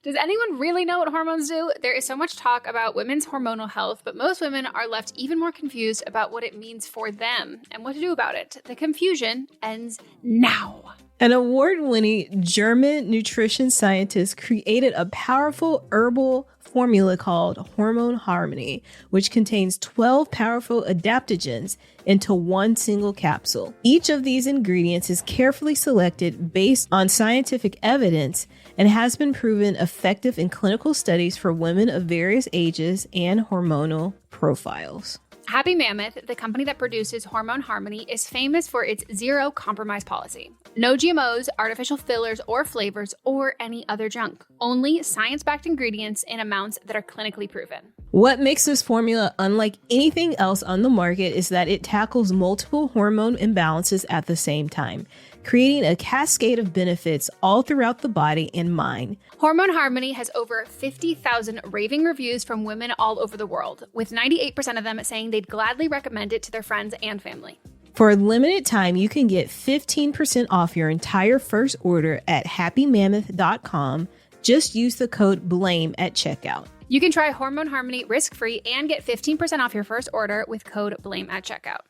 Does anyone really know what hormones do? There is so much talk about women's hormonal health, but most women are left even more confused about what it means for them and what to do about it. The confusion ends now. An award-winning German nutrition scientist created a powerful herbal formula called Hormone Harmony, which contains 12 powerful adaptogens into one single capsule. Each of these ingredients is carefully selected based on scientific evidence and has been proven effective in clinical studies for women of various ages and hormonal profiles. Happy Mammoth, the company that produces Hormone Harmony, is famous for its zero compromise policy. No GMOs, artificial fillers or flavors, or any other junk. Only science-backed ingredients in amounts that are clinically proven. What makes this formula unlike anything else on the market is that it tackles multiple hormone imbalances at the same time, creating a cascade of benefits all throughout the body and mind. Hormone Harmony has over 50,000 raving reviews from women all over the world, with 98% of them saying they'd gladly recommend it to their friends and family. For a limited time, you can get 15% off your entire first order at happymammoth.com. Just use the code BLAME at checkout. You can try Hormone Harmony risk-free and get 15% off your first order with code BLAME at checkout.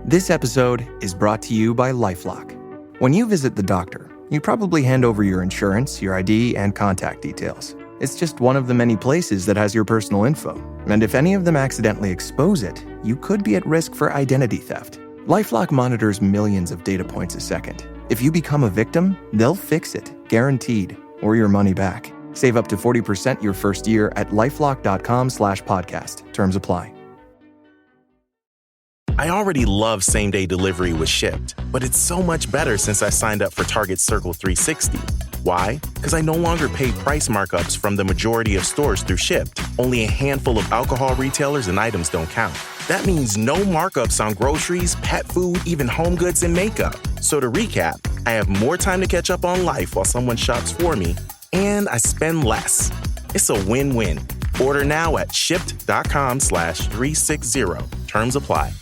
This episode is brought to you by LifeLock. When you visit the doctor, you probably hand over your insurance, your ID, and contact details. It's just one of the many places that has your personal info. And if any of them accidentally expose it, you could be at risk for identity theft. LifeLock monitors millions of data points a second. If you become a victim, they'll fix it, guaranteed, or your money back. Save up to 40% your first year at lifelock.com/podcast. Terms apply. I already love same-day delivery with Shipt, but it's so much better since I signed up for Target's Circle 360. Why? Because I no longer pay price markups from the majority of stores through Shipt. Only a handful of alcohol retailers and items don't count. That means no markups on groceries, pet food, even home goods and makeup. So to recap, I have more time to catch up on life while someone shops for me, and I spend less. It's a win-win. Order now at shipt.com/360. Terms apply.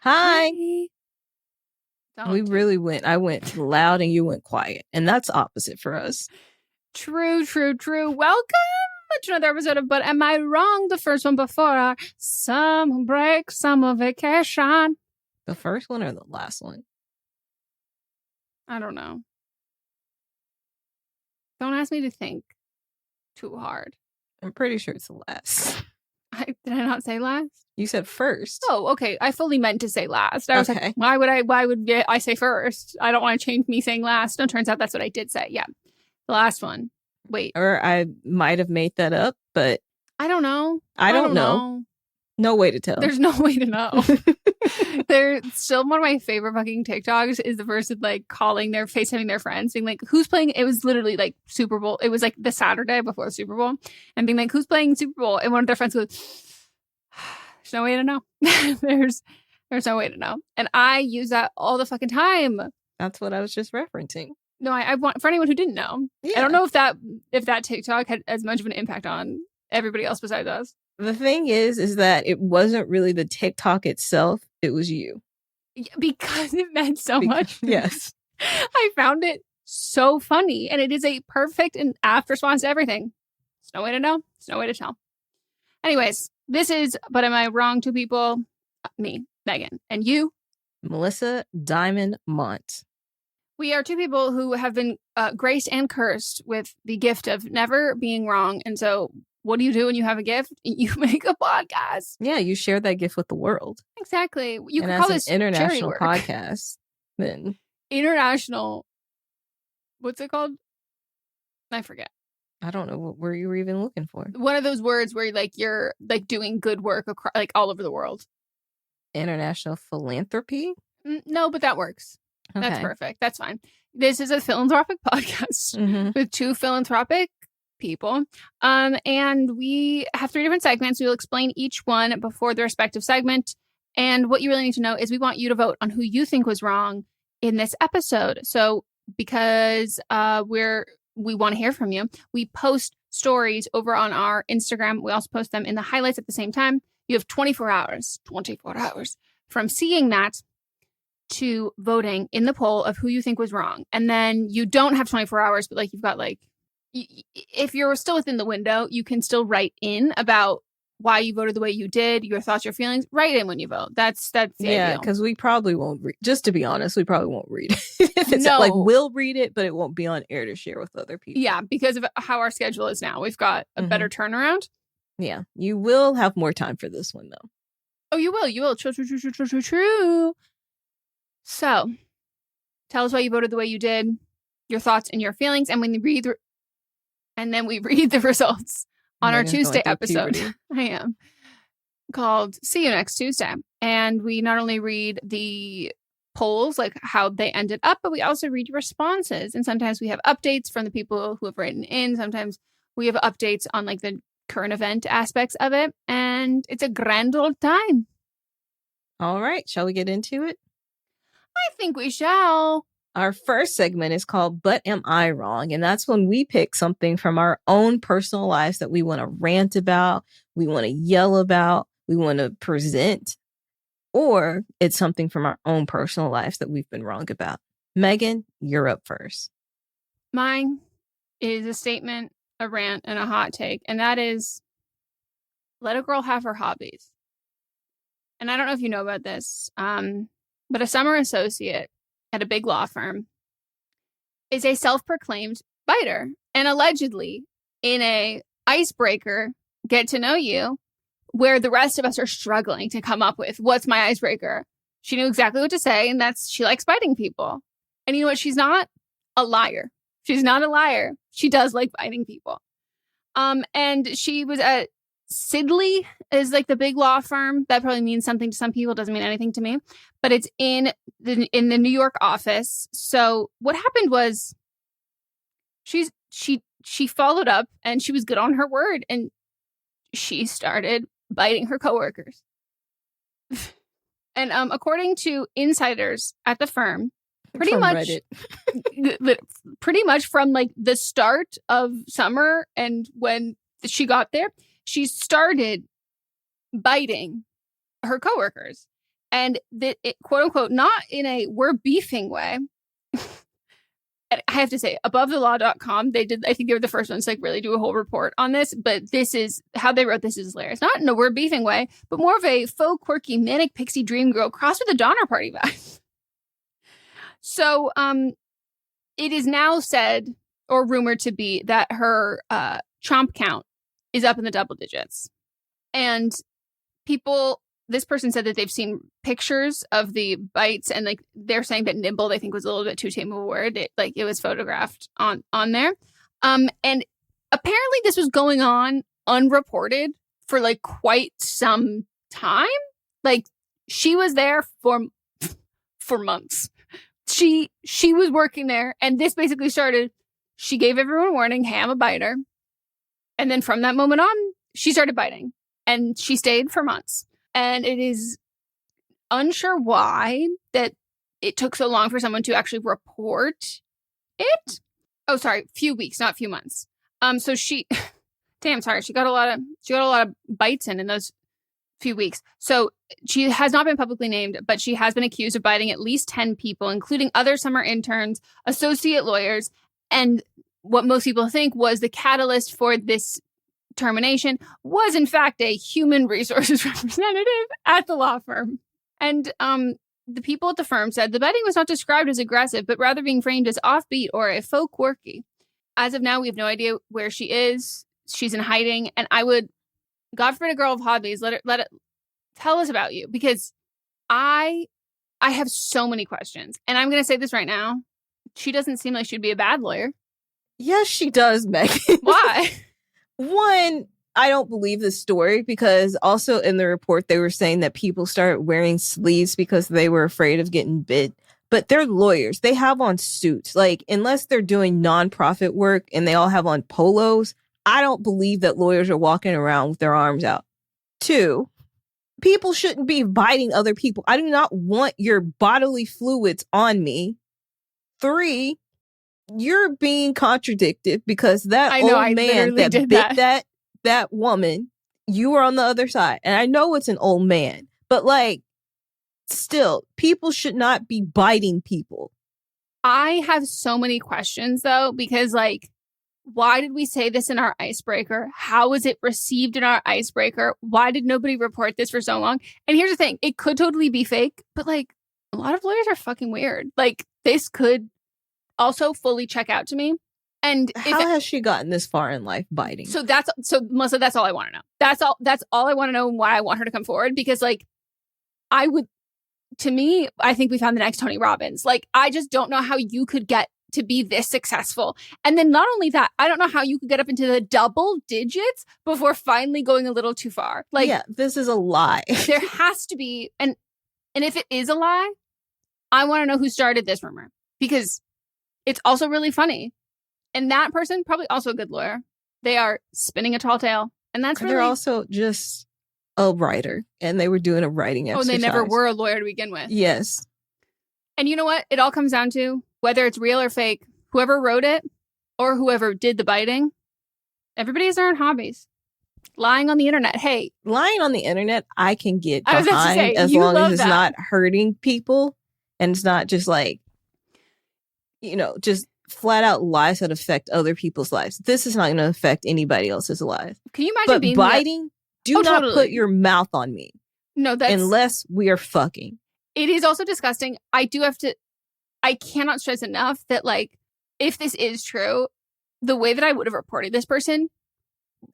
Hi. Don't. I went loud and you went quiet. And that's opposite for us. True. Welcome to another episode of But Am I Wrong? The first one before our summer break, summer vacation. The first one or the last one? I don't know. Don't ask me to think too hard. I'm pretty sure it's the last. Did I not say last? You said first. Oh, okay. I fully meant to say last. I was Okay. like, why would I say first? I don't want to change me saying last. No, turns out that's what I did say. Yeah. The last one. Wait. Or I might have made that up, but I don't know. I don't know. No way to tell. There's no way to know. They're still one of my favorite fucking TikToks is the person like calling their FaceTiming their friends, being like, who's playing? It was literally like Super Bowl. It was like the Saturday before the Super Bowl, and being like, who's playing Super Bowl? And one of their friends goes, there's no way to know. there's no way to know. And I use that all the fucking time. That's what I was just referencing. No, I want for anyone who didn't know. Yeah. I don't know if that TikTok had as much of an impact on everybody else besides us. The thing is that it wasn't really the TikTok itself. It was you. Because it meant so much. Yes. I found it so funny. And it is a perfect and apt response to everything. There's no way to know. There's no way to tell. Anyways, this is But Am I Wrong? Two people. Me, Megan. And you? Melisa Diamond Mont. We are two people who have been graced and cursed with the gift of never being wrong. And so what do you do when you have a gift? You make a podcast. Yeah, you share that gift with the world. Exactly. You and can call as this an international charity work. podcast. Then International. What's it called? I forget. I don't know what word you were even looking for. One of those words where you're doing good work like all over the world. International philanthropy? No, but that works. Okay. That's perfect. That's fine. This is a philanthropic podcast with two philanthropic people. And we have 3 different segments. We'll explain each one before the respective segment. And what you really need to know is we want you to vote on who you think was wrong in this episode. So because we're we want to hear from you. We post stories over on our Instagram. We also post them in the highlights at the same time. You have 24 hours from seeing that to voting in the poll of who you think was wrong. And then you don't have 24 hours, but like you've got like, if you're still within the window, you can still write in about why you voted the way you did, your thoughts, your feelings. Write in when you vote. That's the ideal. Because we probably won't read. Just to be honest, we probably won't read it. No. Like we'll read it, but it won't be on air to share with other people. Yeah, because of how our schedule is now. We've got a better turnaround. Yeah, you will have more time for this one though. Oh, you will. You will. True. So, tell us why you voted the way you did, your thoughts and your feelings, and when we read the results on our Tuesday episode. I am called "See You Next Tuesday," and we not only read the polls, like how they ended up, but we also read your responses. And sometimes we have updates from the people who have written in. Sometimes we have updates on like the current event aspects of it, and it's a grand old time. All right, shall we get into it? I think we shall. Our first segment is called But Am I Wrong? And that's when we pick something from our own personal lives that we want to rant about, we want to yell about, we want to present, or it's something from our own personal lives that we've been wrong about. Megan, you're up first. Mine is a statement, a rant, and a hot take, and that is let a girl have her hobbies. And I don't know if you know about this, but a summer associate at a big law firm is a self-proclaimed biter, and allegedly in a icebreaker get to know you where the rest of us are struggling to come up with what's my icebreaker. She knew exactly what to say, and that's she likes biting people. And you know what? She's not a liar. She's not a liar. She does like biting people. And she was at Sidley is like the big law firm. That probably means something to some people. Doesn't mean anything to me. But it's in the New York office. So what happened was she followed up and she was good on her word and she started biting her coworkers. And according to insiders at the firm, pretty much from like the start of summer and when she got there, she started biting her coworkers, and that it, quote unquote, not in a we're beefing way. I have to say, abovethelaw.com, they did, I think they were the first ones to like really do a whole report on this, but this is how they wrote this is hilarious. Not in a we're beefing way, but more of a faux quirky manic pixie dream girl crossed with a Donner Party vibe. So it is now said or rumored to be that her chomp count is up in the double digits. And this person said that they've seen pictures of the bites and like they're saying that nibble, they think was a little bit too tame of a word. It was photographed on there. And apparently this was going on unreported for like quite some time. Like she was there for months. She was working there and this basically started, she gave everyone a warning, hey, I'm a biter. And then from that moment on, she started biting and she stayed for months. And it is unsure why that it took so long for someone to actually report it. Oh, sorry, few weeks, not few months. So she got a lot of bites in those few weeks. So she has not been publicly named, but she has been accused of biting at least 10 people, including other summer interns, associate lawyers, and what most people think was the catalyst for this termination was in fact a human resources representative at the law firm. And the people at the firm said the biting was not described as aggressive, but rather being framed as offbeat or a faux quirky. As of now, we have no idea where she is. She's in hiding. And I would, God forbid, a girl of hobbies, let it tell us about you, because I have so many questions. And I'm going to say this right now. She doesn't seem like she'd be a bad lawyer. Yes, she does, Megan. Why? One, I don't believe this story because also in the report, they were saying that people started wearing sleeves because they were afraid of getting bit. But they're lawyers. They have on suits. Like, unless they're doing nonprofit work and they all have on polos, I don't believe that lawyers are walking around with their arms out. Two, people shouldn't be biting other people. I do not want your bodily fluids on me. Three, you're being contradicted because that old man that bit that woman, you were on the other side. And I know it's an old man, but like, still, people should not be biting people. I have so many questions though, because like, why did we say this in our icebreaker? How was it received in our icebreaker? Why did nobody report this for so long? And here's the thing, it could totally be fake, but like a lot of lawyers are fucking weird. Like this could also fully check out to me. And how has she gotten this far in life biting? So Melissa, that's all I want to know. That's all I want to know and why I want her to come forward, because like I think we found the next Tony Robbins. Like I just don't know how you could get to be this successful. And then not only that, I don't know how you could get up into the double digits before finally going a little too far. Like, yeah, this is a lie. There has to be, and if it is a lie, I want to know who started this rumor, because it's also really funny. And that person, probably also a good lawyer. They are spinning a tall tale. And that's really... They're also just a writer. And they were doing a writing exercise. Oh, they never were a lawyer to begin with. Yes. And you know what? It all comes down to whether it's real or fake. Whoever wrote it or whoever did the biting, everybody has their own hobbies. Lying on the internet. Hey. Lying on the internet, I can get behind as long as it's not hurting people. And it's not just like, just flat out lies that affect other people's lives. This is not going to affect anybody else's lives. Can you imagine being biting? Do not put your mouth on me. No, that's... Unless we are fucking. It is also disgusting. I cannot stress enough that, like, if this is true, the way that I would have reported this person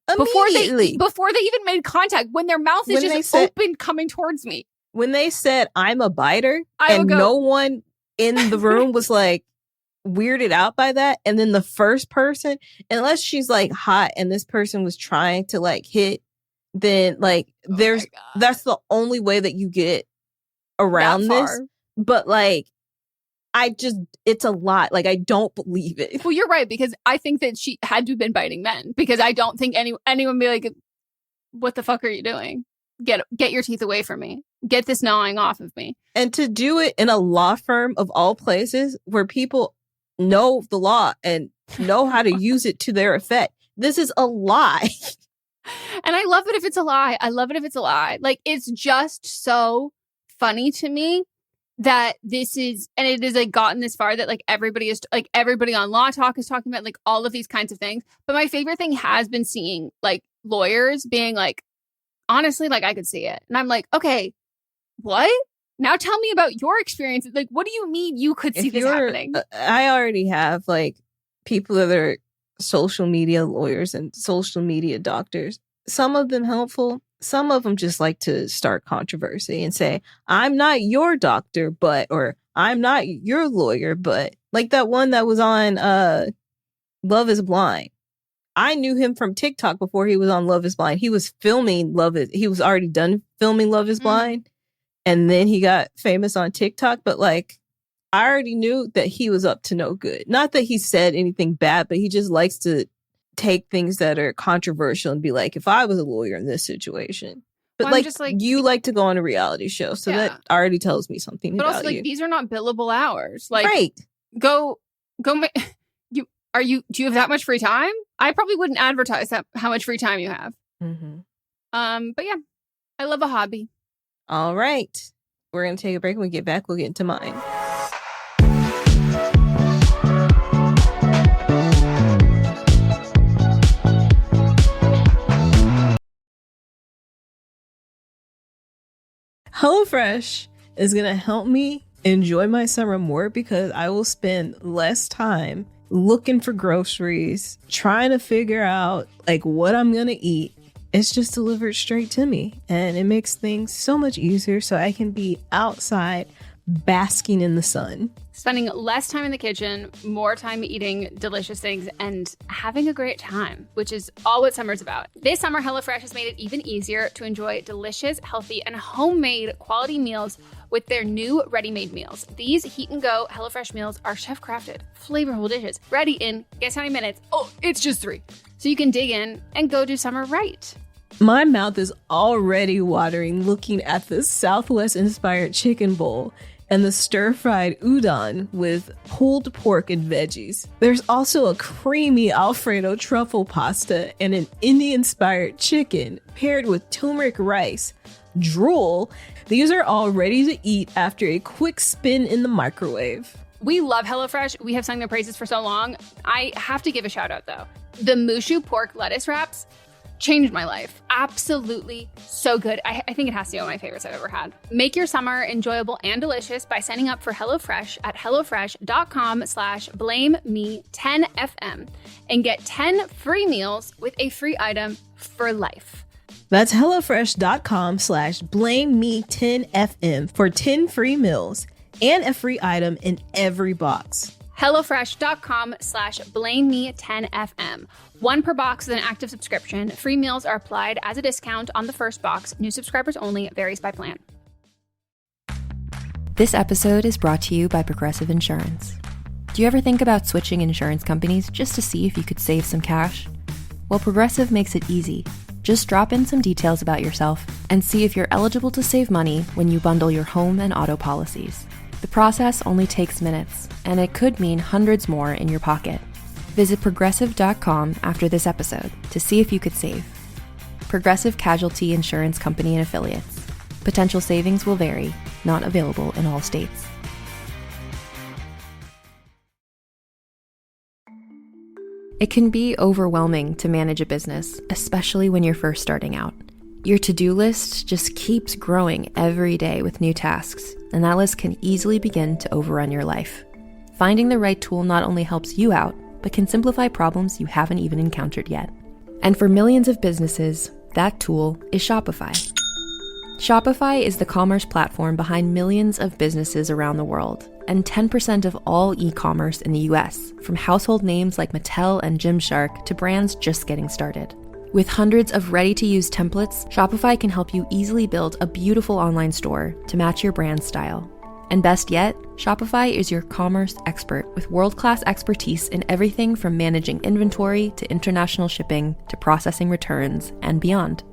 before they even made contact, when their mouth is just open coming towards me. When they said, I'm a biter, no one in the room was like weirded out by that. And then the first person, unless she's like hot and this person was trying to like hit, then like that's the only way that you get around this. But like, it's a lot. Like, I don't believe it. Well, you're right, because I think that she had to have been biting men, because I don't think anyone would be like, what the fuck are you doing? Get your teeth away from me. Get this gnawing off of me. And to do it in a law firm of all places where people know the law and know how to use it to their effect. This is a lie. And I love it if it's a lie. Like, it's just so funny to me that this is, and it is like gotten this far that like everybody on Law Talk is talking about like all of these kinds of things. But my favorite thing has been seeing like lawyers being like, honestly, like I could see it. And I'm like, okay, what? Now tell me about your experience. Like, what do you mean you could see this happening? I already have like people that are social media lawyers and social media doctors. Some of them helpful. Some of them just like to start controversy and say, I'm not your doctor, but, or I'm not your lawyer, but, like that one that was on Love is Blind. I knew him from TikTok before he was on Love is Blind. He was filming he was already done filming Love is Blind. And then he got famous on TikTok. But like, I already knew that he was up to no good. Not that he said anything bad, but he just likes to take things that are controversial and be like, if I was a lawyer in this situation. But well, like, you like to go on a reality show. So that already tells me something about you. But also, like, these are not billable hours. Like, right. Do you have that much free time? I probably wouldn't advertise how much free time you have. Mm-hmm. But yeah, I love a hobby. All right. We're going to take a break. When we get back, we'll get into mine. HelloFresh is going to help me enjoy my summer more because I will spend less time looking for groceries, trying to figure out like what I'm going to eat. It's just delivered straight to me, and it makes things so much easier so I can be outside basking in the sun. Spending less time in the kitchen, more time eating delicious things, and having a great time, which is all what summer's about. This summer, HelloFresh has made it even easier to enjoy delicious, healthy, and homemade quality meals with their new ready-made meals. These heat-and-go HelloFresh meals are chef-crafted, flavorful dishes, ready in, guess how many minutes? Oh, it's just 3. So you can dig in and go do summer right. My mouth is already watering looking at this Southwest-inspired chicken bowl. and the stir-fried udon with pulled pork and veggies. There's also a creamy Alfredo truffle pasta and an Indian-inspired chicken paired with turmeric rice. Drool. These are all ready to eat after a quick spin in the microwave. We love HelloFresh. We have sung their praises for so long. I have to give a shout out though. The Mushu pork lettuce wraps changed my life. Absolutely so good. I think it has to be one of my favorites I've ever had. Make your summer enjoyable and delicious by signing up for HelloFresh at hellofresh.com/blameme10fm and get 10 free meals with a free item for life. That's hellofresh.com/blameme10fm for 10 free meals and a free item in every box. HelloFresh.com/blameme10fm. One per box with an active subscription. Free meals are applied as a discount on the first box. New subscribers only. Varies by plan. This episode is brought to you by Progressive Insurance. Do you ever think about switching insurance companies just to see if you could save some cash? Well, Progressive makes it easy. Just drop in some details about yourself and see if you're eligible to save money when you bundle your home and auto policies. The process only takes minutes, and it could mean hundreds more in your pocket. Visit Progressive.com after this episode to see if you could save. Progressive Casualty Insurance Company and Affiliates. Potential savings will vary, not available in all states. It can be overwhelming to manage a business, especially when you're first starting out. Your to-do list just keeps growing every day with new tasks, and that list can easily begin to overrun your life. Finding the right tool not only helps you out, but can simplify problems you haven't even encountered yet. And for millions of businesses, that tool is Shopify. Shopify is the commerce platform behind millions of businesses around the world, and 10% of all e-commerce in the US, from household names like Mattel and Gymshark to brands just getting started. With hundreds of ready-to-use templates, Shopify can help you easily build a beautiful online store to match your brand style. And best yet, Shopify is your commerce expert with world-class expertise in everything from managing inventory to international shipping to processing returns and beyond.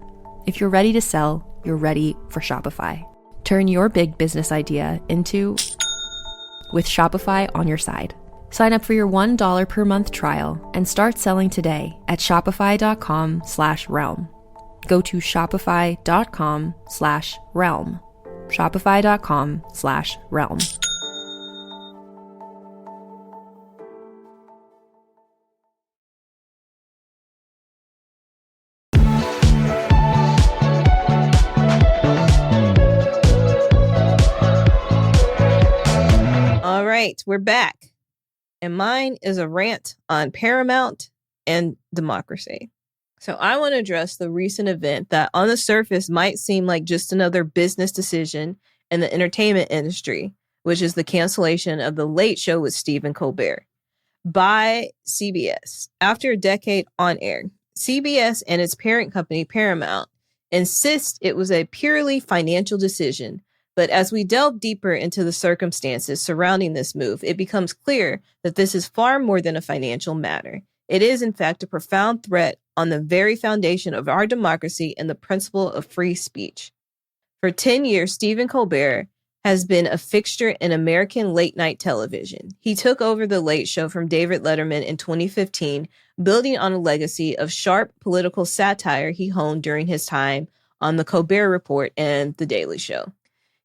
If you're ready to sell, you're ready for Shopify. Turn your big business idea into with Shopify on your side. Sign up for your $1 per month trial and start selling today at shopify.com/realm. Go to shopify.com/realm. Shopify.com/realm. All right, we're back. And mine is a rant on Paramount and democracy. So I want to address the recent event that on the surface might seem like just another business decision in the entertainment industry, which is the cancellation of The Late Show with Stephen Colbert by CBS. After a decade on air, CBS and its parent company Paramount insist it was a purely financial decision. But as we delve deeper into the circumstances surrounding this move, it becomes clear that this is far more than a financial matter. It is, in fact, a profound threat on the very foundation of our democracy and the principle of free speech. For 10 years, Stephen Colbert has been a fixture in American late-night television. He took over The Late Show from David Letterman in 2015, building on a legacy of sharp political satire he honed during his time on The Colbert Report and The Daily Show.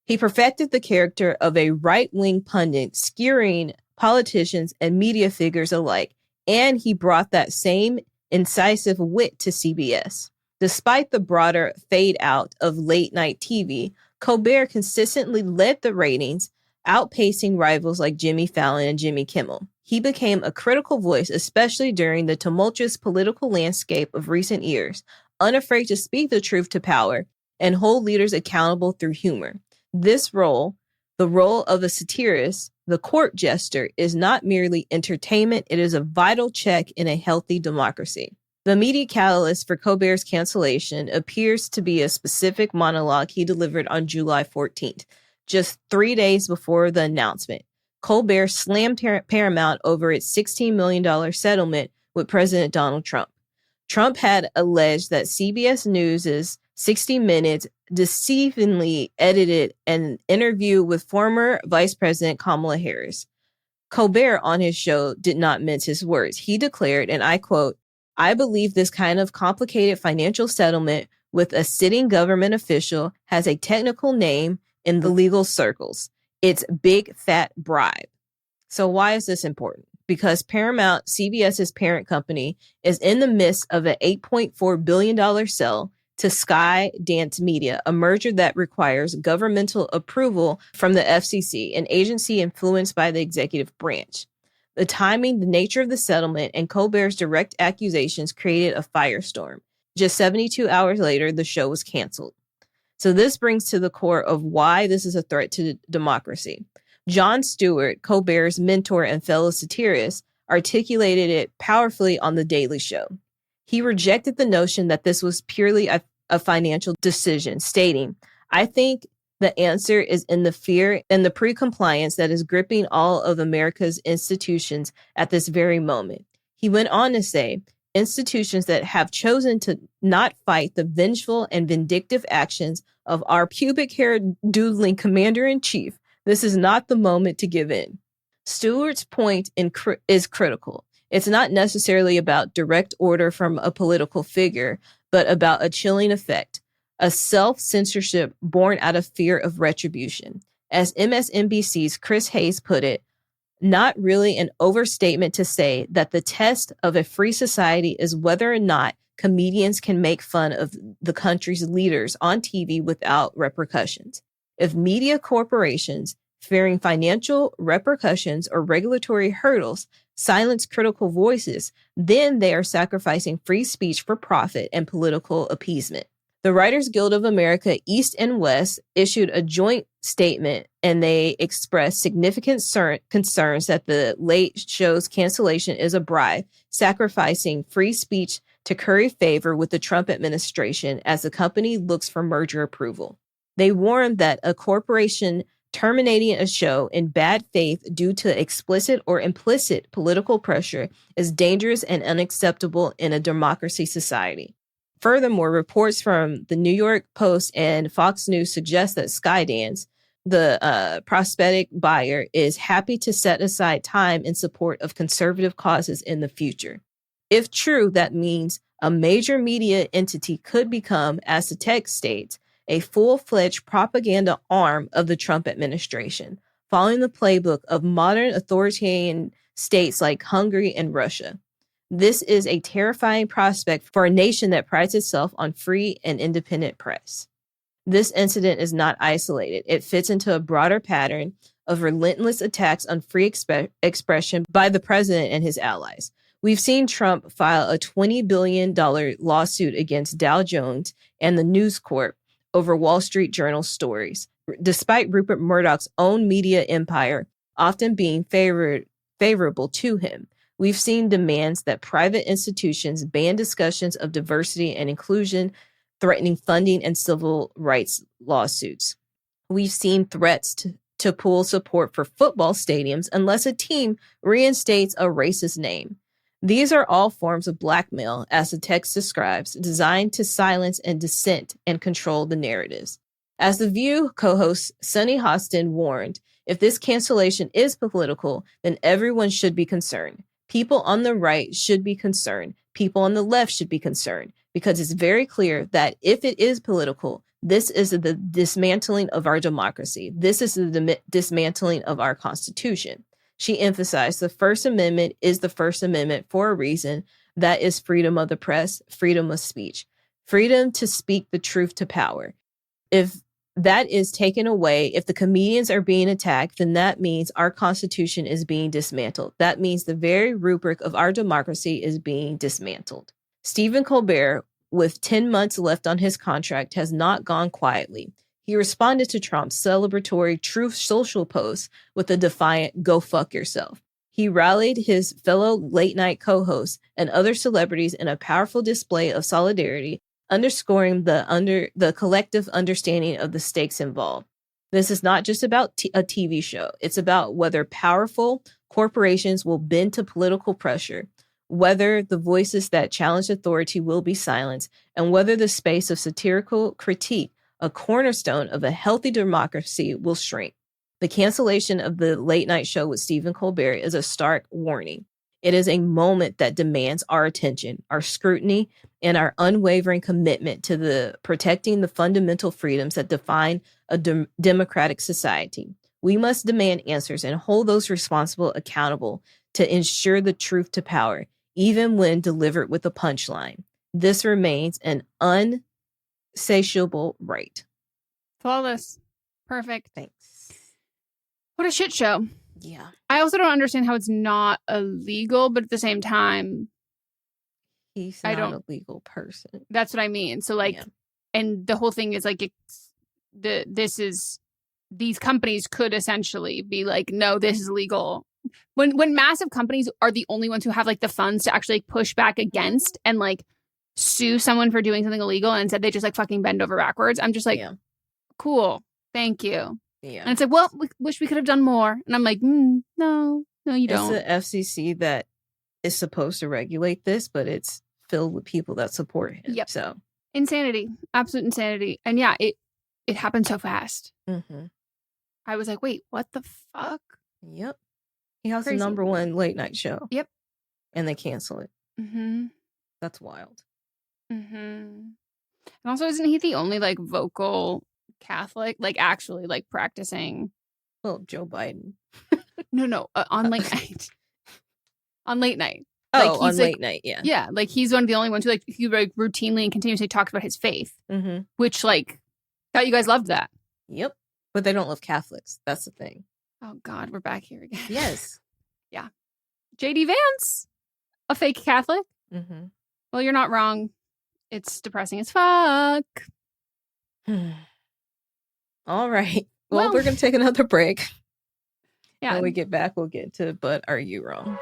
He perfected the character of a right-wing pundit, skewering politicians and media figures alike, and he brought that same incisive wit to CBS. Despite the broader fade-out of late-night TV, Colbert consistently led the ratings, outpacing rivals like Jimmy Fallon and Jimmy Kimmel. He became a critical voice, especially during the tumultuous political landscape of recent years, unafraid to speak the truth to power and hold leaders accountable through humor. This role, the role of a satirist, the court jester, is not merely entertainment, it is a vital check in a healthy democracy. The media catalyst for Colbert's cancellation appears to be a specific monologue he delivered on July 14th, just 3 days before the announcement. Colbert slammed Paramount over its $16 million settlement with President Donald Trump. Trump had alleged that CBS News' 60 Minutes deceivingly edited an interview with former Vice President Kamala Harris. Colbert on his show did not mince his words. He declared, and I quote, "I believe this kind of complicated financial settlement with a sitting government official has a technical name in the legal circles. It's big fat bribe." So why is this important? Because Paramount, CBS's parent company, is in the midst of an $8.4 billion sale to Skydance Media, a merger that requires governmental approval from the FCC, an agency influenced by the executive branch. The timing, the nature of the settlement, and Colbert's direct accusations created a firestorm. Just 72 hours later, the show was canceled. So this brings to the core of why this is a threat to democracy. Jon Stewart, Colbert's mentor and fellow satirist, articulated it powerfully on The Daily Show. He rejected the notion that this was purely a financial decision, stating, "I think the answer is in the fear and the pre-compliance that is gripping all of America's institutions at this very moment." He went on to say, "Institutions that have chosen to not fight the vengeful and vindictive actions of our pubic-haired doodling commander-in-chief, this is not the moment to give in." Stewart's point is critical. It's not necessarily about direct order from a political figure, but about a chilling effect, a self-censorship born out of fear of retribution. As MSNBC's Chris Hayes put it, "Not really an overstatement to say that the test of a free society is whether or not comedians can make fun of the country's leaders on TV without repercussions. If media corporations, fearing financial repercussions or regulatory hurdles, silence critical voices, then they are sacrificing free speech for profit and political appeasement." The Writers Guild of America, East and West, issued a joint statement, and they expressed significant concerns that the late show's cancellation is a bribe, sacrificing free speech to curry favor with the Trump administration as the company looks for merger approval. They warned that a corporation terminating a show in bad faith due to explicit or implicit political pressure is dangerous and unacceptable in a democracy society. Furthermore, reports from the New York Post and Fox News suggest that Skydance, the prospective buyer, is happy to set aside time in support of conservative causes in the future. If true, that means a major media entity could become, as the text states, a full-fledged propaganda arm of the Trump administration, following the playbook of modern authoritarian states like Hungary and Russia. This is a terrifying prospect for a nation that prides itself on free and independent press. This incident is not isolated. It fits into a broader pattern of relentless attacks on free expression by the president and his allies. We've seen Trump file a $20 billion lawsuit against Dow Jones and the News Corp over Wall Street Journal stories, despite Rupert Murdoch's own media empire often being favorable to him. We've seen demands that private institutions ban discussions of diversity and inclusion, threatening funding and civil rights lawsuits. We've seen threats to pull support for football stadiums unless a team reinstates a racist name. These are all forms of blackmail, as the text describes, designed to silence and dissent and control the narratives. As The View co-host Sunny Hostin warned, if this cancellation is political, then everyone should be concerned. People on the right should be concerned. People on the left should be concerned, because it's very clear that if it is political, this is the dismantling of our democracy. This is the dismantling of our Constitution. She emphasized the First Amendment is the First Amendment for a reason. That is freedom of the press, freedom of speech, freedom to speak the truth to power. If that is taken away, if the comedians are being attacked, then that means our Constitution is being dismantled. That means the very rubric of our democracy is being dismantled. Stephen Colbert, with 10 months left on his contract, has not gone quietly. He responded to Trump's celebratory Truth Social post with a defiant "go fuck yourself." He rallied his fellow late-night co-hosts and other celebrities in a powerful display of solidarity, underscoring the collective understanding of the stakes involved. This is not just about a TV show. It's about whether powerful corporations will bend to political pressure, whether the voices that challenge authority will be silenced, and whether the space of satirical critique, a cornerstone of a healthy democracy, will shrink. The cancellation of the late night show with Stephen Colbert is a stark warning. It is a moment that demands our attention, our scrutiny, and our unwavering commitment to the protecting the fundamental freedoms that define a democratic society. We must demand answers and hold those responsible accountable to ensure the truth to power, even when delivered with a punchline. This remains an unsatiable right. Flawless. Perfect. Thanks. What a shit show. Yeah. I also don't understand how it's not illegal, but at the same time, He's not a legal person. That's what I mean. So like, and the whole thing is like, these companies could essentially be like, no, this is illegal. When massive companies are the only ones who have like the funds to actually push back against and like sue someone for doing something illegal, and instead they just like fucking bend over backwards. I'm just like, cool, thank you. Yeah. And it's like, well, we wish we could have done more. And I'm like, no, you don't. It's the FCC that is supposed to regulate this, but it's filled with people that support him. Yep. So insanity, absolute insanity. And yeah, it happened so fast. Mm-hmm. I was like, wait, what the fuck? Yep. He has the #1 late night show. Yep. And they cancel it. Mm-hmm. That's wild. Mm-hmm. And also, isn't he the only like vocal Catholic, like actually like practicing? Well, Joe Biden. No, on late night. On late night. Like, he's on like, late night, yeah. Yeah, like he's one of the only ones who like he like routinely and continuously talks about his faith, which like thought you guys loved that. Yep, but they don't love Catholics. That's the thing. Oh God, we're back here again. Yes. Yeah. JD Vance, a fake Catholic. Mm-hmm. Well, you're not wrong. It's depressing as fuck. All right. Well, we're going to take another break. Yeah. When we get back, we'll get to But Are You Wrong?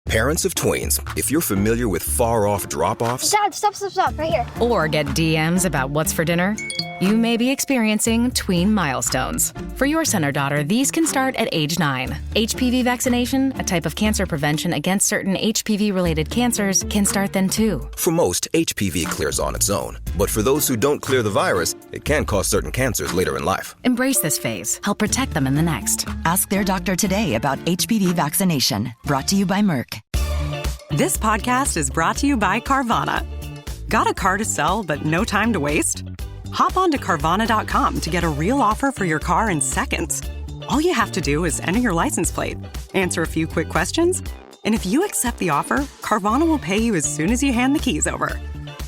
Parents of tweens, if you're familiar with far-off drop-offs... Dad, stop, right here. Or get DMs about what's for dinner, you may be experiencing tween milestones. For your son or daughter, these can start at age 9. HPV vaccination, a type of cancer prevention against certain HPV-related cancers, can start then too. For most, HPV clears on its own. But for those who don't clear the virus, it can cause certain cancers later in life. Embrace this phase. Help protect them in the next. Ask their doctor today about HPV vaccination. Brought to you by Merck. This podcast is brought to you by Carvana. Got a car to sell but no time to waste? Hop on to Carvana.com to get a real offer for your car in seconds. All you have to do is enter your license plate, answer a few quick questions, and if you accept the offer, Carvana will pay you as soon as you hand the keys over.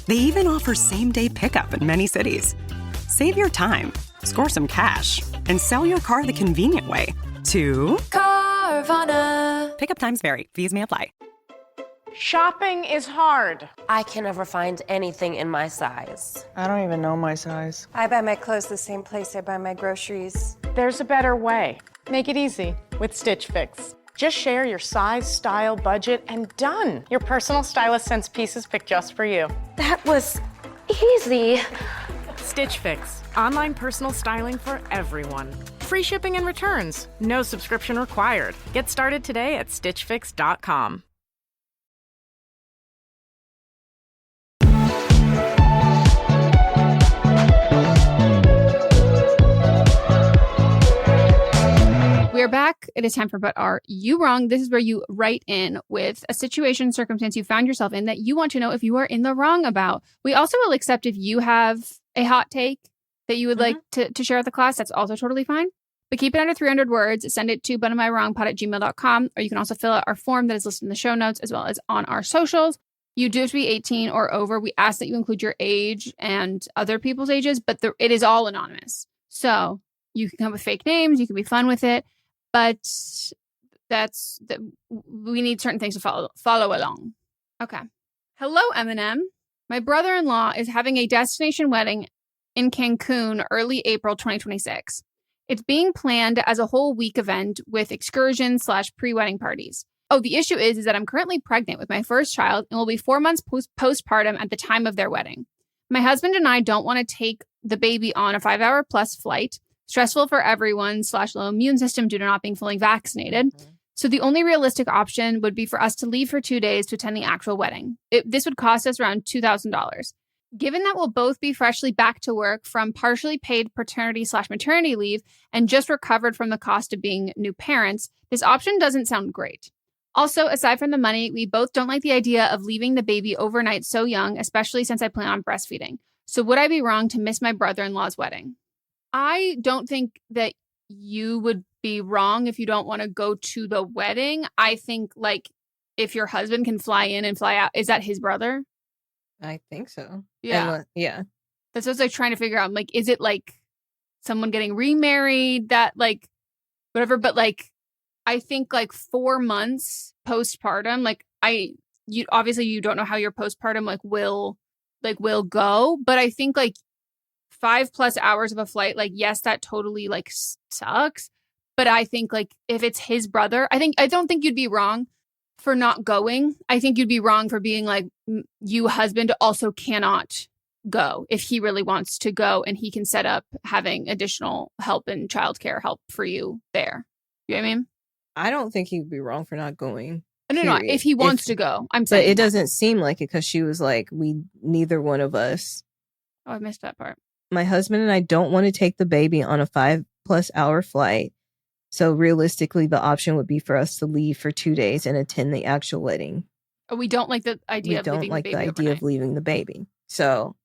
They even offer same-day pickup in many cities. Save your time, score some cash, and sell your car the convenient way to Carvana. Pickup times vary. Fees may apply. Shopping is hard. I can never find anything in my size. I don't even know my size. I buy my clothes the same place I buy my groceries. There's a better way. Make it easy with Stitch Fix. Just share your size, style, budget, and done. Your personal stylist sends pieces picked just for you. That was easy. Stitch Fix. Online personal styling for everyone. Free shipping and returns. No subscription required. Get started today at stitchfix.com. We are back. It is time for But Are You Wrong? This is where you write in with a situation, circumstance you found yourself in that you want to know if you are in the wrong about. We also will accept if you have a hot take that you would like to share with the class. That's also totally fine. But keep it under 300 words. Send it to butamiwrongpod@gmail.com. Or you can also fill out our form that is listed in the show notes as well as on our socials. You do have to be 18 or over. We ask that you include your age and other people's ages, but it is all anonymous. So you can come with fake names. You can be fun with it. But we need certain things to follow along. Okay. Hello, Eminem. My brother-in-law is having a destination wedding in Cancun early April 2026. It's being planned as a whole week event with excursions / pre-wedding parties. Oh, the issue is that I'm currently pregnant with my first child and will be 4 months postpartum at the time of their wedding. My husband and I don't want to take the baby on a 5-hour plus flight. Stressful for everyone / low immune system due to not being fully vaccinated. So the only realistic option would be for us to leave for 2 days to attend the actual wedding. This would cost us around $2,000. Given that we'll both be freshly back to work from partially paid paternity / maternity leave and just recovered from the cost of being new parents, this option doesn't sound great. Also, aside from the money, we both don't like the idea of leaving the baby overnight so young, especially since I plan on breastfeeding. So would I be wrong to miss my brother-in-law's wedding? I don't think that you would be wrong if you don't want to go to the wedding. I think, like, if your husband can fly in and fly out, is that his brother? I think so. Yeah. Yeah. That's what I was like trying to figure out. I'm like, is it like someone getting remarried that like whatever? But like, I think like 4 months postpartum, like you obviously you don't know how your postpartum will go, but I think like 5+ hours of a flight, like, yes, that totally like sucks. But I think like if it's his brother, I don't think you'd be wrong for not going. I think you'd be wrong for being like, you husband also cannot go if he really wants to go and he can set up having additional help and childcare help for you there. You know what I mean? I don't think he'd be wrong for not going. No, if he wants to go, I'm saying. But it doesn't seem like it because she was like, neither one of us. Oh, I missed that part. My husband and I don't want to take the baby on a 5+ hour flight. So realistically, the option would be for us to leave for 2 days and attend the actual wedding. Oh, we don't like the idea of leaving the baby overnight. of leaving the baby. So.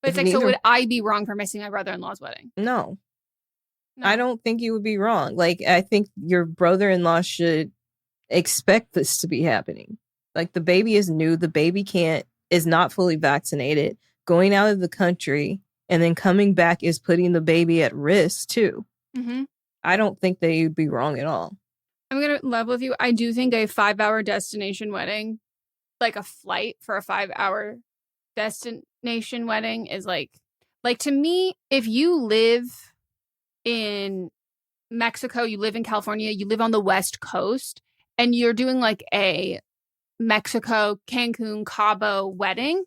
But it's like, so would I be wrong for missing my brother-in-law's wedding? No. I don't think you would be wrong. Like, I think your brother-in-law should expect this to be happening. Like, the baby is new. The baby is not fully vaccinated. Going out of the country and then coming back is putting the baby at risk, too. Mm-hmm. I don't think that you'd be wrong at all. I'm going to level with you. I do think a 5-hour destination wedding, like a flight for a 5-hour destination wedding is like to me, if you live in Mexico, you live in California, you live on the West Coast, and you're doing like a Mexico, Cancun, Cabo wedding,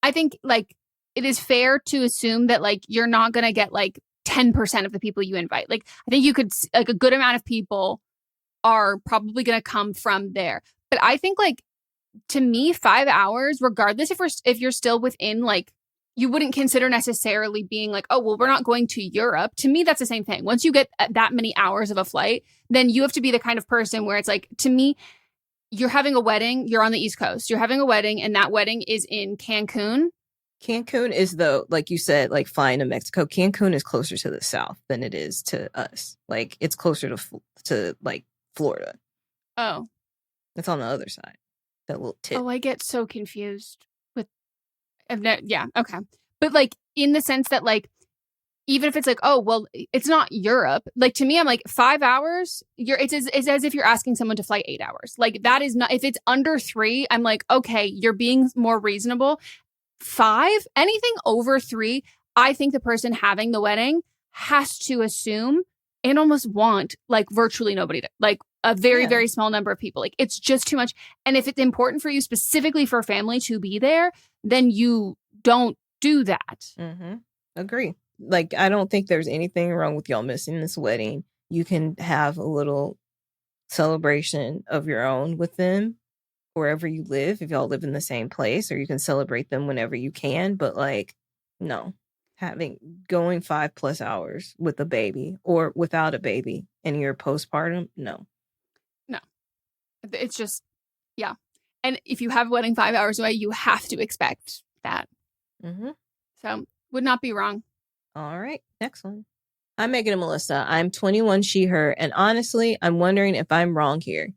I think like it is fair to assume that like you're not going to get like 10% of the people you invite. Like, I think you could, like, a good amount of people are probably going to come from there. But I think, like, to me, 5 hours, regardless if you're still within, like, you wouldn't consider necessarily being like, oh, well, we're not going to Europe. To me, that's the same thing. Once you get that many hours of a flight, then you have to be the kind of person where it's like, to me, you're having a wedding, you're on the East Coast, you're having a wedding, and that wedding is in Cancun. Cancun is, though, like you said, like flying to Mexico. Cancun is closer to the south than it is to us. Like, it's closer to like Florida. Oh, it's on the other side. That little tip. Oh, I get so confused with. Yeah, okay, but like in the sense that like even if it's like, oh well, it's not Europe. Like to me, I'm like 5 hours. It's as if you're asking someone to fly 8 hours. Like that is not. If it's under 3, I'm like, okay, you're being more reasonable. 5, anything over 3, I think the person having the wedding has to assume and almost want like virtually nobody to, like a very, very small number of people. Like it's just too much. And if it's important for you specifically for family to be there, then you don't do that. Mm-hmm. Agree. Like, I don't think there's anything wrong with y'all missing this wedding. You can have a little celebration of your own with them wherever you live, if y'all live in the same place, or you can celebrate them whenever you can. But like, no, going 5+ hours with a baby or without a baby and you're postpartum, no. It's just, yeah. And if you have a wedding 5 hours away, you have to expect that. Mm-hmm. So would not be wrong. All right, next one. I'm Meghan and Melisa. I'm 21, she, her, and honestly, I'm wondering if I'm wrong here.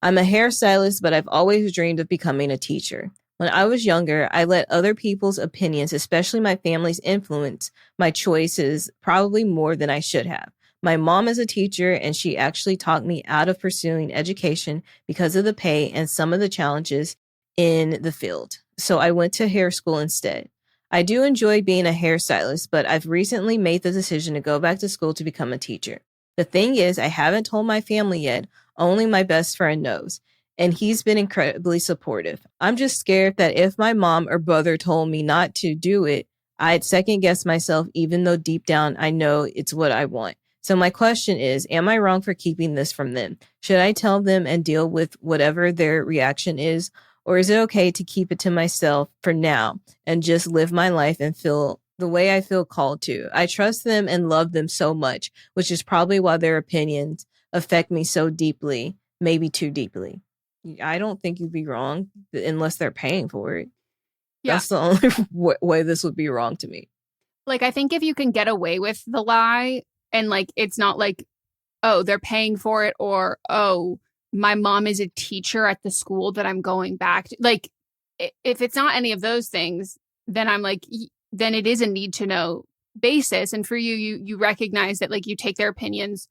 I'm a hairstylist, but I've always dreamed of becoming a teacher. When I was younger, I let other people's opinions, especially my family's, influence my choices probably more than I should have. My mom is a teacher, and she actually talked me out of pursuing education because of the pay and some of the challenges in the field. So I went to hair school instead. I do enjoy being a hairstylist, but I've recently made the decision to go back to school to become a teacher. The thing is, I haven't told my family yet. Only my best friend knows. and he's been incredibly supportive. I'm just scared that if my mom or brother told me not to do it, I'd second guess myself, even though deep down I know it's what I want. So my question is, am I wrong for keeping this from them? Should I tell them and deal with whatever their reaction is? Or is it okay to keep it to myself for now and just live my life and feel the way I feel called to? I trust them and love them so much, which is probably why their opinions affect me so deeply, maybe too deeply. I don't think you'd be wrong unless they're paying for it. Yeah. That's the only way this would be wrong to me. Like, I think if you can get away with the lie and like, it's not like, oh, they're paying for it, or, oh, my mom is a teacher at the school that I'm going back to. Like, if it's not any of those things, then I'm like, then it is a need to know basis. And for you recognize that, like, you take their opinions,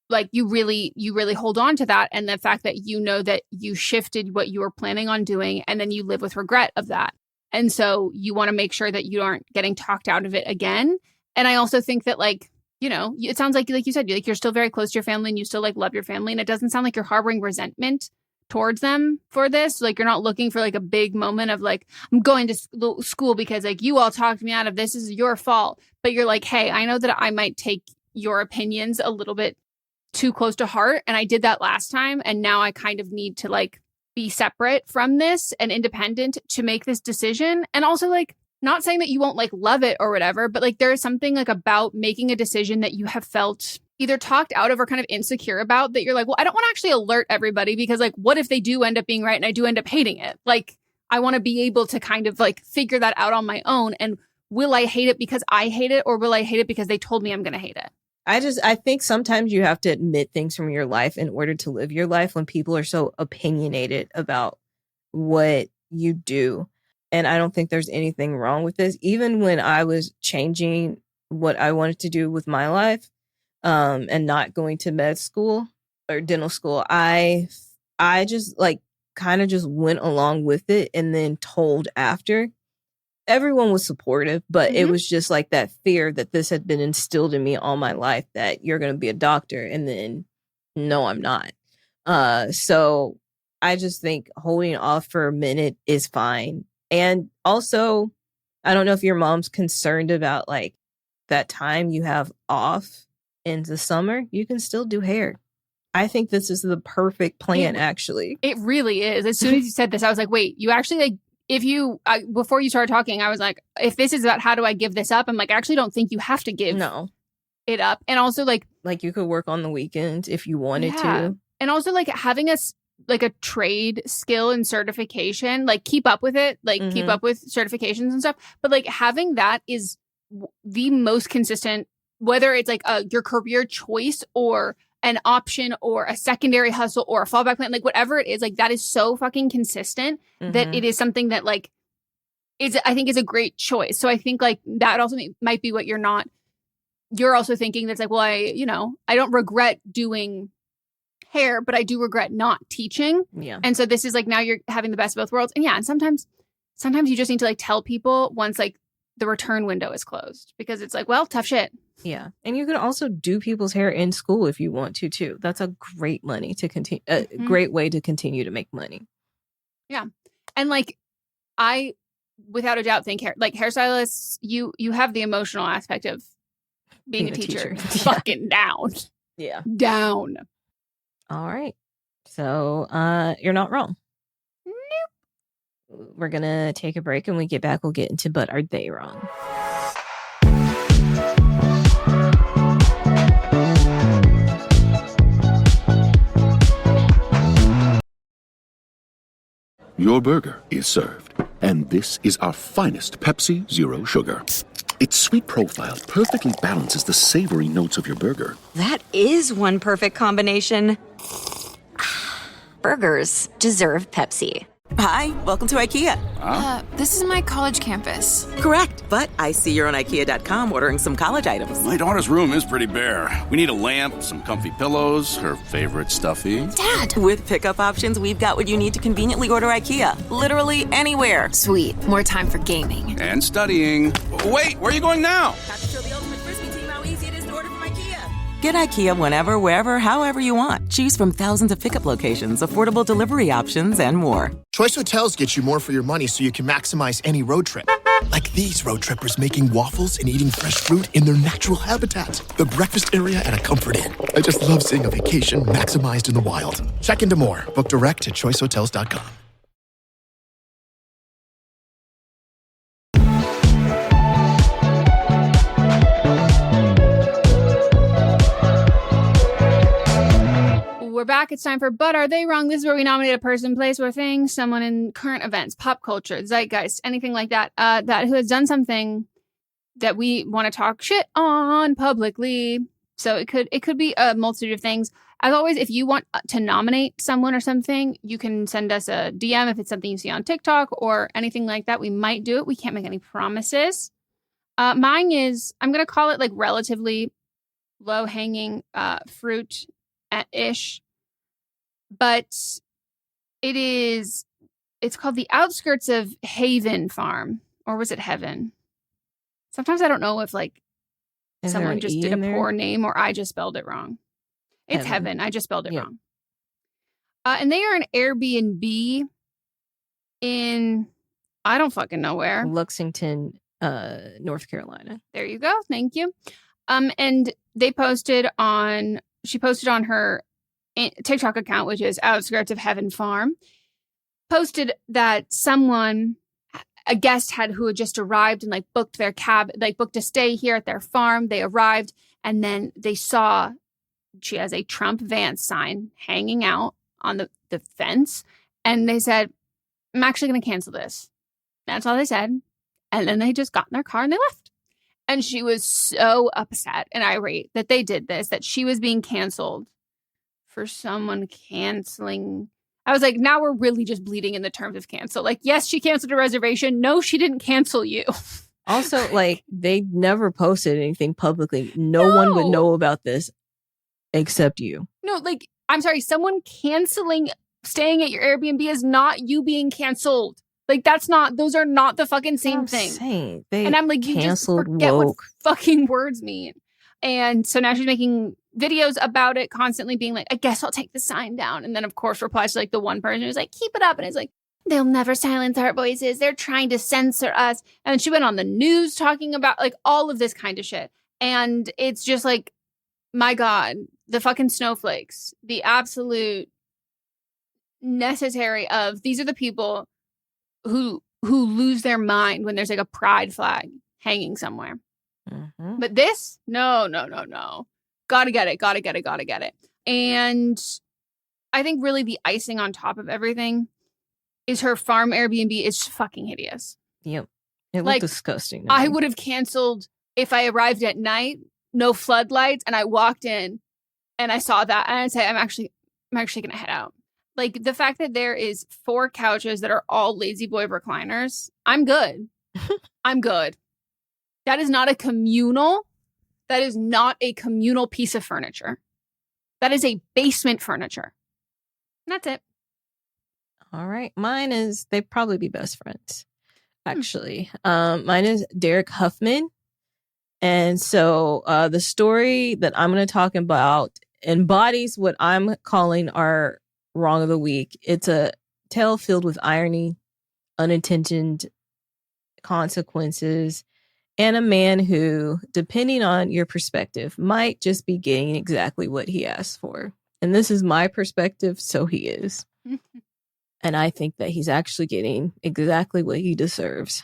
like you really hold on to that. And the fact that you know that you shifted what you were planning on doing, and then you live with regret of that. And so you want to make sure that you aren't getting talked out of it again. And I also think that, like, you know, it sounds like you said, like, you're still very close to your family and you still like love your family. And it doesn't sound like you're harboring resentment towards them for this. Like, you're not looking for like a big moment of like, I'm going to school because like you all talked me out of this. This is your fault. But you're like, hey, I know that I might take your opinions a little bit too close to heart. And I did that last time. And now I kind of need to like be separate from this and independent to make this decision. And also, like, not saying that you won't like love it or whatever, but like there is something like about making a decision that you have felt either talked out of or kind of insecure about, that you're like, well, I don't want to actually alert everybody because like, what if they do end up being right and I do end up hating it? Like, I want to be able to kind of like figure that out on my own. And will I hate it because I hate it, or will I hate it because they told me I'm going to hate it? I think sometimes you have to admit things from your life in order to live your life, when people are so opinionated about what you do. And I don't think there's anything wrong with this. Even when I was changing what I wanted to do with my life, and not going to med school or dental school, I just like kind of just went along with it, and then told after. Everyone was supportive, but it was just like that fear that this had been instilled in me all my life, that you're going to be a doctor, and then no, I'm not. So I just think holding off for a minute is fine. And also, I don't know if your mom's concerned about like that time you have off in the summer, you can still do hair. I think this is the perfect plan, actually. It really is. As soon as you said this, I was like, wait, you actually like, before you started talking, I was like, if this is about how do I give this up, I'm like, I actually don't think you have to give it up. And also like you could work on the weekends if you wanted to. And also like having a trade skill and certification, like keep up with it, like keep up with certifications and stuff. But like having that is the most consistent, whether it's like your career choice or an option or a secondary hustle or a fallback plan, like whatever it is, like that is so fucking consistent that it is something that like I think is a great choice. So I think like that also might be what you're also thinking, that's like, well, I don't regret doing hair, but I do regret not teaching. Yeah. And so this is like, now you're having the best of both worlds. And yeah, and sometimes you just need to like tell people once like the return window is closed, because it's like, well, tough shit. Yeah. And you can also do people's hair in school if you want to, too. That's a great money to continue, great way to continue to make money. Yeah. And like, I, without a doubt, think hairstylists, you have the emotional aspect of being a teacher. Fucking down. Yeah. Down. All right. So you're not wrong. Nope. We're going to take a break, and when we get back, we'll get into But Are They Wrong? Your burger is served, and this is our finest Pepsi Zero Sugar. Its sweet profile perfectly balances the savory notes of your burger. That is one perfect combination. Burgers deserve Pepsi. Hi, welcome to IKEA. This is my college campus. Correct, but I see you're on IKEA.com ordering some college items. My daughter's room is pretty bare. We need a lamp, some comfy pillows, her favorite stuffy. Dad! With pickup options, we've got what you need to conveniently order IKEA. Literally anywhere. Sweet. More time for gaming. And studying. Wait, where are you going now? Have to show the ultimate Frisbee team how easy it is to order from IKEA. Get IKEA whenever, wherever, however you want. Choose from thousands of pickup locations, affordable delivery options, and more. Choice Hotels gets you more for your money so you can maximize any road trip. Like these road trippers making waffles and eating fresh fruit in their natural habitat. The breakfast area at a Comfort Inn. I just love seeing a vacation maximized in the wild. Check into more. Book direct at choicehotels.com. We're back. It's time for But Are They Wrong? This is where we nominate a person, place, or thing, someone in current events, pop culture, zeitgeist, anything like that, that who has done something that we want to talk shit on publicly. So it could be a multitude of things. As always, if you want to nominate someone or something, you can send us a DM if it's something you see on TikTok or anything like that. We might do it. We can't make any promises. Mine is, I'm going to call it like relatively low-hanging fruit-ish. But it's called the Outskirts of Haven Farm. Or was it Heaven? Sometimes I don't know if like someone just did a poor name or I just spelled it wrong. It's Heaven. I just spelled it wrong. And they are an Airbnb in, I don't fucking know where. Lexington, North Carolina. There you go. Thank you. And she posted on her TikTok account, which is Outskirts of Heaven Farm, posted that a guest who had just arrived and like booked their cab, like booked a stay here at their farm. They arrived and then they saw she has a Trump Vance sign hanging out on the fence. And they said, I'm actually going to cancel this. That's all they said. And then they just got in their car and they left. And she was so upset and irate that they did this, that she was being canceled for someone canceling. I was like, now we're really just bleeding in the terms of cancel. Like, yes, she canceled a reservation. No, she didn't cancel you. Also, like, they never posted anything publicly. No one would know about this except you. No, like, I'm sorry, someone canceling staying at your Airbnb is not you being canceled. Like, those are not the fucking same thing. And I'm like, you just forget what fucking words mean. And so now she's making videos about it, constantly being like, I guess I'll take the sign down. And then, of course, replies to like the one person who's like, keep it up. And it's like, they'll never silence our voices. They're trying to censor us. And she went on the news talking about like all of this kind of shit. And it's just like, my God, the fucking snowflakes, the absolute necessary of these are the people who lose their mind when there's like a pride flag hanging somewhere. Mm-hmm. But this, no. Gotta get it. And I think really the icing on top of everything is her farm Airbnb is fucking hideous. Yep. It looked disgusting. I would have canceled if I arrived at night, no floodlights, and I walked in and I saw that and I'd say, I'm actually going to head out. Like the fact that there is 4 couches that are all lazy boy recliners. I'm good. I'm good. That is not a communal piece of furniture. That is a basement furniture. And that's it. All right. Mine is, they'd probably be best friends, actually. Mine is Derek Huffman. And so the story that I'm going to talk about embodies what I'm calling our wrong of the week. It's a tale filled with irony, unintended consequences, and a man who, depending on your perspective, might just be getting exactly what he asked for. And this is my perspective, so he is. And I think that he's actually getting exactly what he deserves.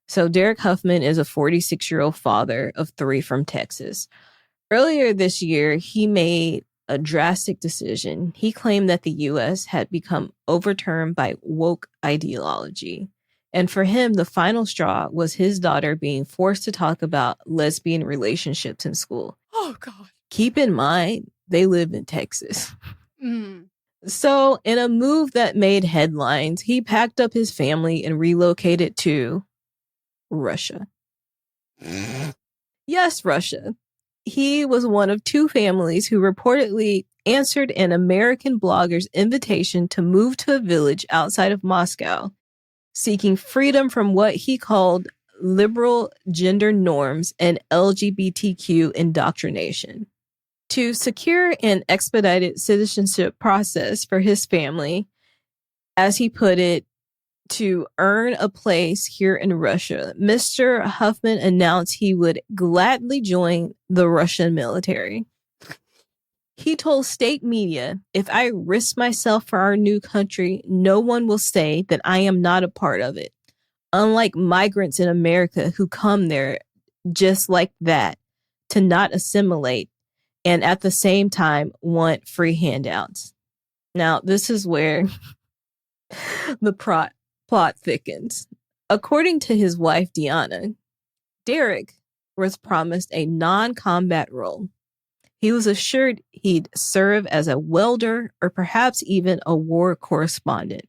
So Derek Huffman is a 46-year-old father of 3 from Texas. Earlier this year, he made a drastic decision. He claimed that the U.S. had become overturned by woke ideology. And for him, the final straw was his daughter being forced to talk about lesbian relationships in school. Oh, God. Keep in mind, they live in Texas. So in a move that made headlines, he packed up his family and relocated to Russia. Yes, Russia. He was one of 2 families who reportedly answered an American blogger's invitation to move to a village outside of Moscow, seeking freedom from what he called liberal gender norms and LGBTQ indoctrination. To secure an expedited citizenship process for his family, as he put it, to earn a place here in Russia, Mr. Huffman announced he would gladly join the Russian military. He told state media, "If I risk myself for our new country, no one will say that I am not a part of it. Unlike migrants in America who come there just like that to not assimilate and at the same time want free handouts." Now, this is where the plot thickens. According to his wife, Diana, Derek was promised a non-combat role. He was assured he'd serve as a welder or perhaps even a war correspondent.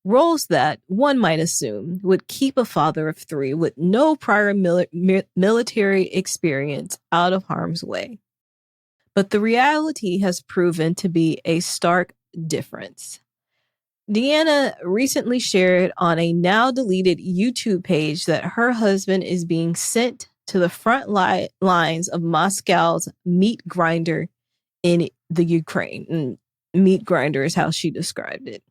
Roles that, one might assume, would keep a father of three with no prior military experience out of harm's way. But the reality has proven to be a stark difference. Deanna recently shared on a now deleted YouTube page that her husband is being sent to the front lines of Moscow's meat grinder in the Ukraine. And meat grinder is how she described it.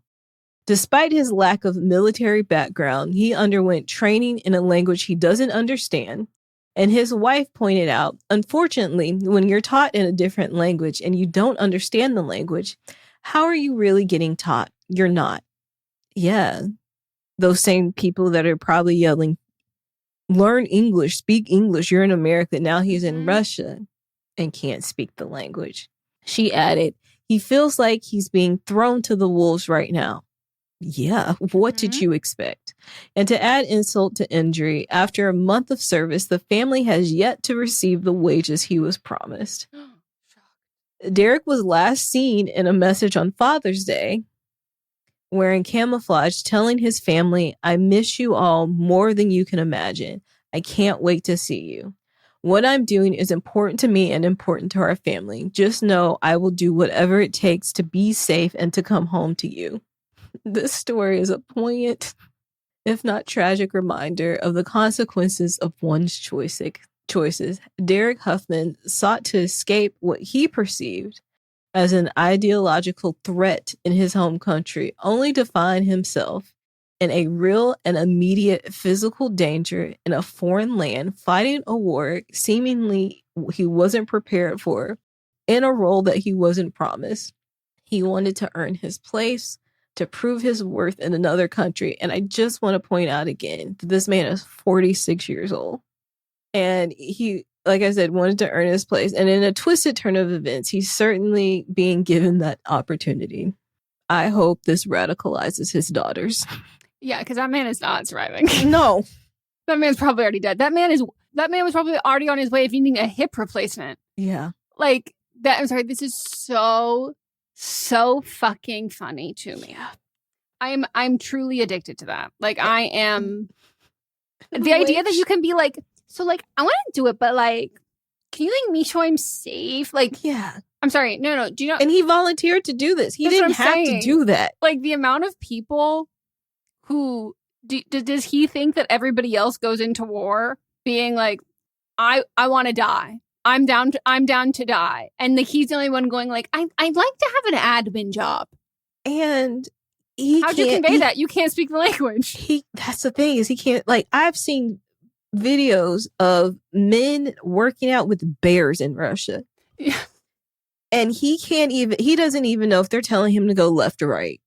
Despite his lack of military background, he underwent training in a language he doesn't understand. And his wife pointed out, unfortunately, when you're taught in a different language and you don't understand the language, how are you really getting taught? You're not. Yeah. Those same people that are probably yelling, learn English, speak English. You're in America. Now he's in Russia and can't speak the language. She added, he feels like he's being thrown to the wolves right now. Yeah, what did you expect? And to add insult to injury, after a month of service, the family has yet to receive the wages he was promised. Derek was last seen in a message on Father's Day, wearing camouflage, telling his family, "I miss you all more than you can imagine. I can't wait to see you. What I'm doing is important to me and important to our family. Just know I will do whatever it takes to be safe and to come home to you." This story is a poignant, if not tragic, reminder of the consequences of one's choices. Derek Huffman sought to escape what he perceived as an ideological threat in his home country, only to find himself in a real and immediate physical danger in a foreign land, fighting a war seemingly he wasn't prepared for, in a role that he wasn't promised. He wanted to earn his place, to prove his worth in another country. And I just want to point out again that this man is 46 years old. And he, like I said, wanted to earn his place. And in a twisted turn of events, he's certainly being given that opportunity. I hope this radicalizes his daughters. Yeah, because that man is not surviving. No. That man's probably already dead. That man was probably already on his way of needing a hip replacement. Yeah. Like, that, I'm sorry, this is so fucking funny to me. I'm truly addicted to that. Like, I am. The idea that you can be like, so like, I want to do it, but like, can you like make sure I'm safe? Like, yeah. I'm sorry. No. Do you know? And he volunteered to do this. He didn't have to do that. Like, the amount of people who does he think that everybody else goes into war being like, I want to die. I'm down to die. And like, he's the only one going like, I'd like to have an admin job. And how'd you convey that? You can't speak the language. That's the thing, is he can't, like, I've seen videos of men working out with bears in Russia. Yeah. And he doesn't even know if they're telling him to go left or right.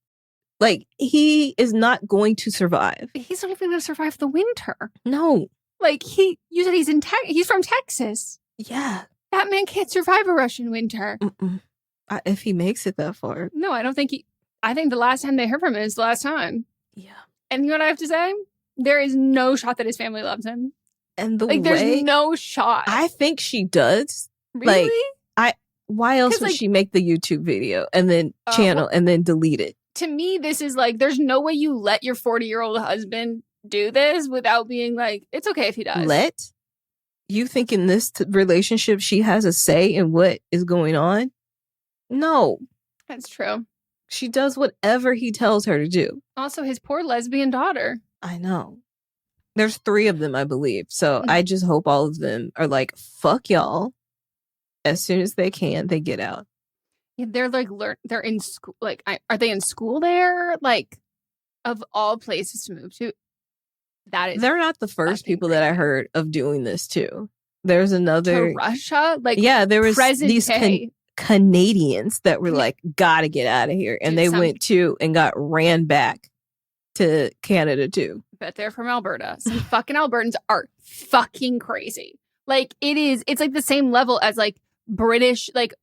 Like, he is not going to survive. He's not even going to survive the winter. No. Like, you said he's from Texas. Yeah. That man can't survive a Russian winter. If he makes it that far. No, I don't think I think the last time they heard from him is the last time. Yeah. And you know what I have to say? There is no shot that his family loves him. And there's no shot. I think she does. Really? Like, why else would she make the YouTube video and then channel and then delete it? To me, this is like, there's no way you let your 40-year-old husband do this without being like, it's okay if he does. You think in this relationship she has a say in what is going on? No. That's true. She does whatever he tells her to do. Also, his poor lesbian daughter. I know. There's 3 of them, I believe. So I just hope all of them are like, fuck y'all. as soon as they can, they get out. Yeah, they're like they're in school. Like, are they in school there? Like, of all places to move to, they're not the first people that I heard of doing this too. There's another to Russia. Like, yeah, there was these day. Canadians that were like, gotta get out of here, and they went to and got ran back to Canada too. But they're from Alberta. Some fucking Albertans are fucking crazy. Like, it's like the same level as like British, like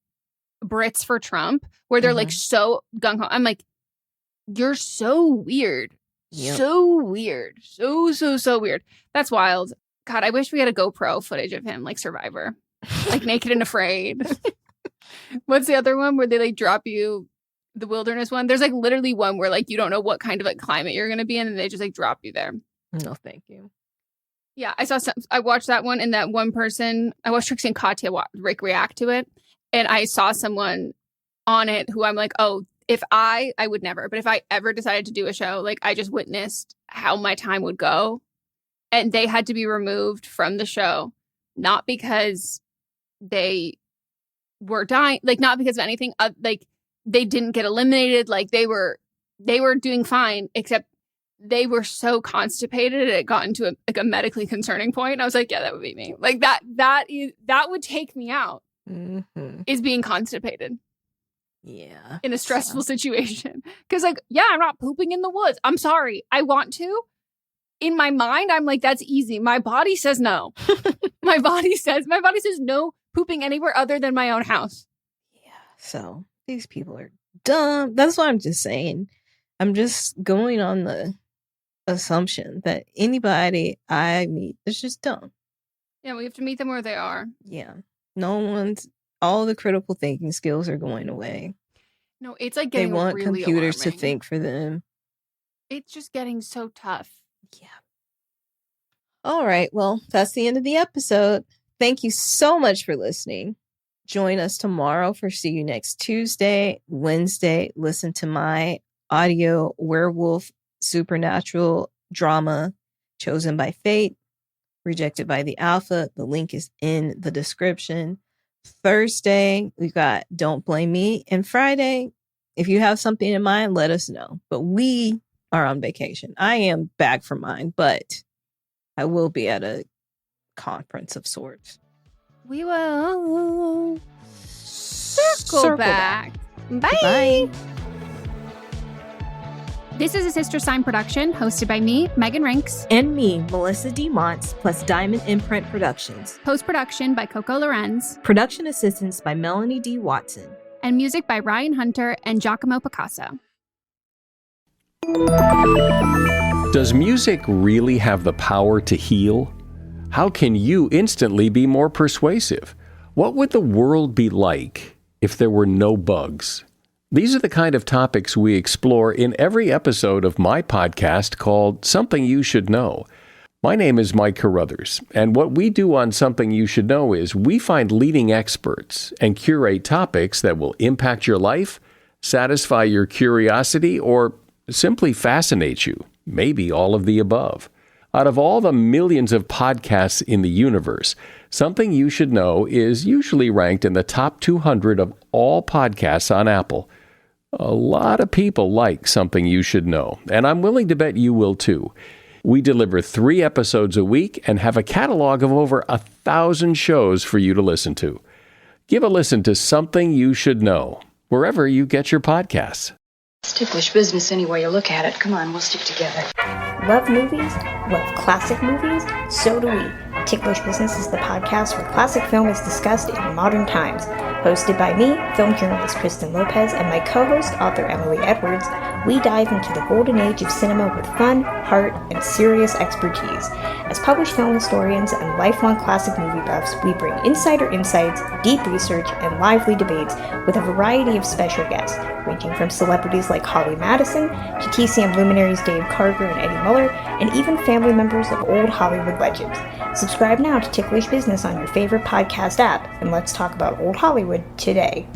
Brits for Trump, where they're like so gung ho. I'm like, you're so weird. Yep. So weird. So weird. That's wild. God, I wish we had a GoPro footage of him, like Survivor. Like Naked and Afraid. What's the other one where they like drop you, the wilderness one? There's like literally one where like you don't know what kind of like climate you're going to be in, and they just like drop you there. No, thank you. Yeah, I watched that one, and that one person, I watched Trixie and Katya react to it, and I saw someone on it who I'm like, oh, if I would never, but if I ever decided to do a show, like I just witnessed how my time would go, and they had to be removed from the show, not because they were dying, like not because of anything, like they didn't get eliminated, like they were doing fine, except they were so constipated it got into a medically concerning point. I was like, yeah, that would be me. Like that would take me out. Is being constipated. Yeah. In a stressful situation. Because like, yeah, I'm not pooping in the woods. I'm sorry. I want to. In my mind, I'm like, that's easy. My body says no. my body says no pooping anywhere other than my own house. Yeah. So these people are dumb. That's what I'm just saying. I'm just going on the assumption that anybody I meet is just dumb. Yeah, we have to meet them where they are. Yeah. All the critical thinking skills are going away. No, it's like getting they want really computers alarming. to think for them. It's just getting so tough. Yeah. All right. Well, that's the end of the episode. Thank you so much for listening. Join us tomorrow for See You Next Tuesday. Wednesday, listen to my audio werewolf supernatural drama, Chosen by Fate, Rejected by the Alpha. The link is in the description. Thursday, we got Don't Blame Me. And Friday, if you have something in mind, let us know. But we are on vacation. I am back from mine, but I will be at a conference of sorts. We will circle back. Bye. Bye. This is a Sister Sign production hosted by me, Megan Rinks. And me, Melissa D. Montz, plus Diamond Imprint Productions. Post-production by Coco Lorenz. Production assistance by Melanie D. Watson. And music by Ryan Hunter and Giacomo Picasso. Does music really have the power to heal? How can you instantly be more persuasive? What would the world be like if there were no bugs? These are the kind of topics we explore in every episode of my podcast called Something You Should Know. My name is Mike Carruthers, and what we do on Something You Should Know is we find leading experts and curate topics that will impact your life, satisfy your curiosity, or simply fascinate you, maybe all of the above. Out of all the millions of podcasts in the universe, Something You Should Know is usually ranked in the top 200 of all podcasts on Apple. A lot of people like Something You Should Know, and I'm willing to bet you will too. We deliver 3 episodes a week and have a catalog of over 1,000 shows for you to listen to. Give a listen to Something You Should Know, wherever you get your podcasts. It's ticklish business any way you look at it. Come on, we'll stick together. Love movies? Love classic movies? So do we. Ticklish Business is the podcast where classic film is discussed in modern times. Hosted by me, film journalist Kristen Lopez, and my co-host, author Emily Edwards, we dive into the golden age of cinema with fun, heart, and serious expertise. As published film historians and lifelong classic movie buffs, we bring insider insights, deep research, and lively debates with a variety of special guests, ranging from celebrities like Holly Madison to TCM luminaries Dave Karger and Eddie Muller, and even family members of old Hollywood legends. Subscribe now to Ticklish Business on your favorite podcast app, and let's talk about old Hollywood today.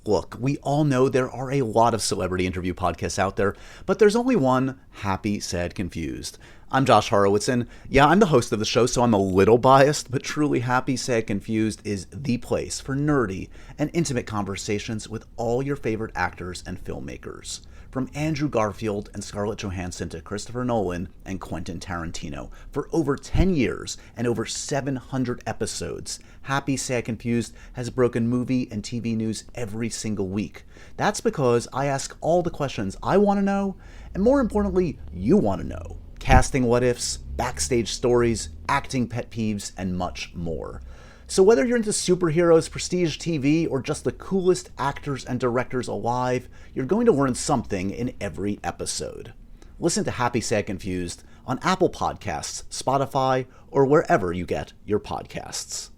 Look, we all know there are a lot of celebrity interview podcasts out there, but there's only one, Happy, Sad, Confused. I'm Josh Horowitz, and yeah, I'm the host of the show, so I'm a little biased, but truly Happy, Sad, Confused is the place for nerdy and intimate conversations with all your favorite actors and filmmakers. From Andrew Garfield and Scarlett Johansson to Christopher Nolan and Quentin Tarantino. For over 10 years and over 700 episodes, Happy, Sad, Confused has broken movie and TV news every single week. That's because I ask all the questions I want to know, and more importantly, you want to know. Casting what-ifs, backstage stories, acting pet peeves, and much more. So whether you're into superheroes, prestige TV, or just the coolest actors and directors alive, you're going to learn something in every episode. Listen to Happy, Sad, Confused on Apple Podcasts, Spotify, or wherever you get your podcasts.